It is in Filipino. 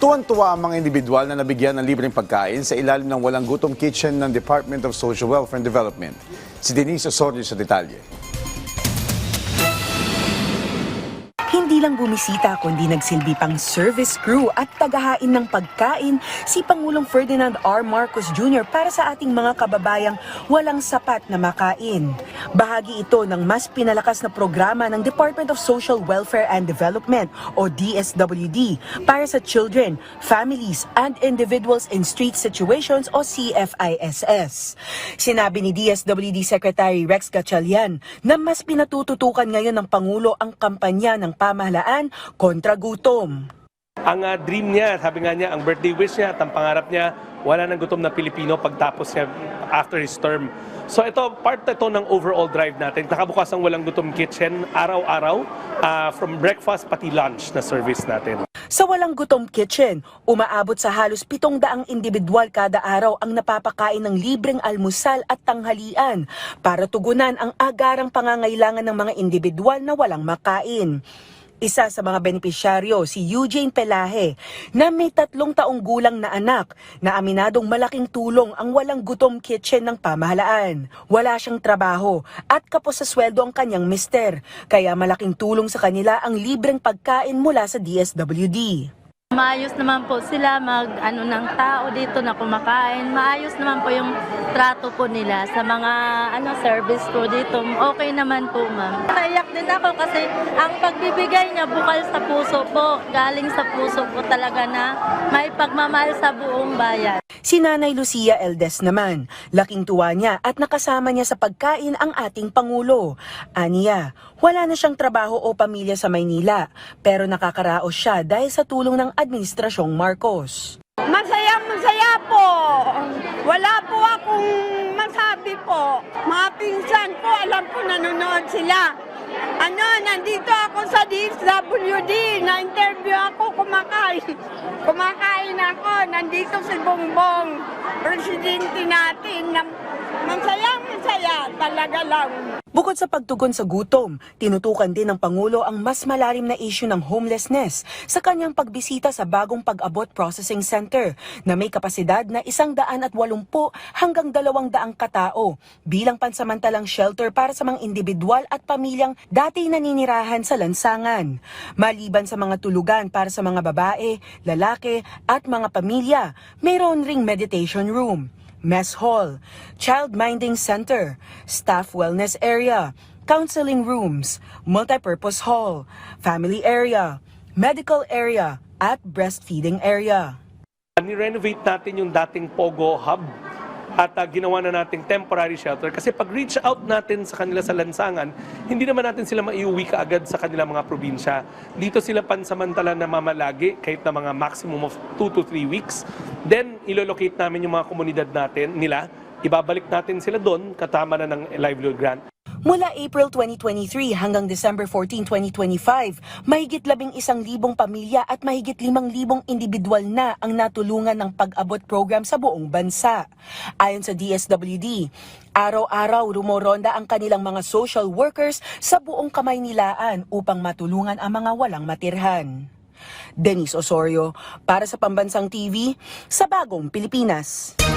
Tuwan-tuwa ang mga individual na nabigyan ng libreng pagkain sa ilalim ng Walang Gutom Kitchen ng Department of Social Welfare and Development. Si Denise Osorio sa detalye. Hindi lang bumisita kundi nagsilbi pang service crew at tagahain ng pagkain si Pangulong Ferdinand R. Marcos Jr. para sa ating mga kababayang walang sapat na makain. Bahagi ito ng mas pinalakas na programa ng Department of Social Welfare and Development o DSWD para sa children, families, and individuals in street situations o CFISS. Sinabi ni DSWD Secretary Rex Gatchalian na mas pinatututukan ngayon ng Pangulo ang kampanya ng pamahalaan kontra gutom. Ang dream niya, sabi nga niya, ang birthday wish niya at ang pangarap niya, wala nang gutom na Pilipino pagtapos niya after his term. So ito, part ito ng overall drive natin. Nakabukas ang Walang Gutom Kitchen araw-araw, from breakfast pati lunch na service natin. Sa Walang Gutom Kitchen, umaabot sa halos 700 individual kada araw ang napapakain ng libreng almusal at tanghalian para tugunan ang agarang pangangailangan ng mga individual na walang makain. Isa sa mga benepisyaryo si Eugene Pelaje na may 3 taong gulang na anak na aminadong malaking tulong ang Walang Gutom Kitchen ng pamahalaan. Wala siyang trabaho at kapos sa sweldo ang kanyang mister, kaya malaking tulong sa kanila ang libreng pagkain mula sa DSWD. Maayos naman po sila ng tao dito na kumakain. Maayos naman po yung trato po nila sa mga service ko dito. Okay naman po, ma'am. Naiyak din ako kasi ang pagbibigay niya bukal sa puso po. Galing sa puso po talaga na may pagmamahal sa buong bayan. Si Nanay Lucia Eldes naman, laking tuwa niya at nakasama niya sa pagkain ang ating Pangulo. Aniya, wala na siyang trabaho o pamilya sa Maynila, pero nakakaraos siya dahil sa tulong ng Administrasyong Marcos. Masaya po. Wala po akong masabi po. Mga pinsan ko, alam ko nanonood sila. Nandito ako sa DSWD, na-interview ako, kumakain. Kumakain ako, nandito si Bongbong, presidente natin. Masaya talaga lang. Bukod sa pagtugon sa gutom, tinutukan din ng Pangulo ang mas malalim na issue ng homelessness sa kanyang pagbisita sa bagong Pag-abot Processing Center na may kapasidad na 180 hanggang 200 katao bilang pansamantalang shelter para sa mga individual at pamilyang dati naninirahan sa lansangan. Maliban sa mga tulugan para sa mga babae, lalaki at mga pamilya, mayroon ring meditation room, mess hall, child minding center, staff wellness area, counseling rooms, multipurpose hall, family area, medical area, at breastfeeding area. Ni-renovate natin yung dating Pogo Hub at ginawa na nating temporary shelter kasi pag reach out natin sa kanila sa lansangan, hindi naman natin sila maiuwi kaagad sa kanilang mga probinsya. Dito sila pansamantala na mamalagi kahit na mga maximum of 2 to 3 weeks. Then, ilolocate namin yung mga komunidad nila, ibabalik natin sila doon katama na ng livelihood grant. Mula April 2023 hanggang December 14, 2025, mahigit 11,000 pamilya at mahigit 5,000 individual na ang natulungan ng Pag-abot program sa buong bansa. Ayon sa DSWD, araw-araw rumoronda ang kanilang mga social workers sa buong Kamaynilaan upang matulungan ang mga walang matirhan. Denise Osorio, para sa Pambansang TV, sa Bagong Pilipinas.